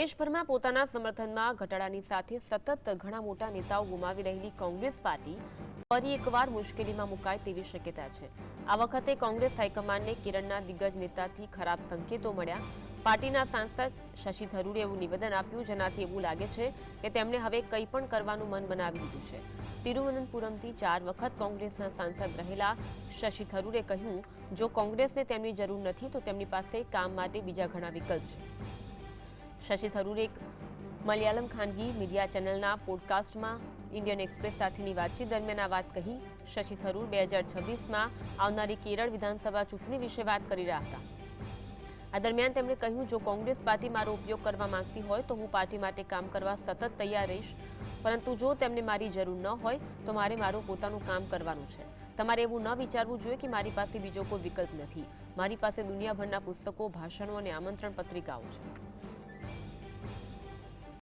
દેશભરમાં પોતાના સમર્થનમાં ઘટાડાની સાથે સતત ઘણા મોટા નેતાઓ ગુમાવી રહેલી કોંગ્રેસ પાર્ટી ફરી એકવાર મુશ્કેલીમાં મુકાય તેવી શક્યતા છે। આ વખતે કોંગ્રેસ હાઈકમાન્ડને કેરળના દિગ્ગજ નેતાથી ખરાબ સંકેતો મળ્યા। પાર્ટીના સાંસદ શશી થરૂરે એવું નિવેદન આપ્યું, જેનાથી એવું લાગે છે કે તેમણે હવે કંઈ પણ કરવાનું મન બનાવી લીધું છે। તિરુવનંતપુરમથી 4 વખત કોંગ્રેસના સાંસદ રહેલા શશી થરૂરે કહ્યું, જો કોંગ્રેસને તેમની જરૂર નથી તો તેમની પાસે કામ માટે બીજા ઘણા વિકલ્પ છે। શશી થરૂરે મલયાલમ ખાનગી મીડિયા ચેનલના પોડકાસ્ટમાં ઇન્ડિયન એક્સપ્રેસ સાથેની વાતચીત દરમિયાન આ વાત કહી। શશી થરૂર 2026માં આવનારી કેરળ વિધાનસભા ચૂંટણી વિશે વાત કરી રહ્યા હતા। આ દરમિયાન તેમણે કહ્યું, જો કોંગ્રેસ પાર્ટી મારો ઉપયોગ કરવા માંગતી હોય તો હું પાર્ટી માટે કામ કરવા સતત તૈયાર રહીશ, પરંતુ જો તેમને મારી જરૂર ન હોય તો મારે મારું પોતાનું કામ કરવાનું છે। તમારે એવું ન વિચારવું જોઈએ કે મારી પાસે બીજો કોઈ વિકલ્પ નથી। મારી પાસે દુનિયાભરના પુસ્તકો, ભાષણો અને આમંત્રણ પત્રિકાઓ છે।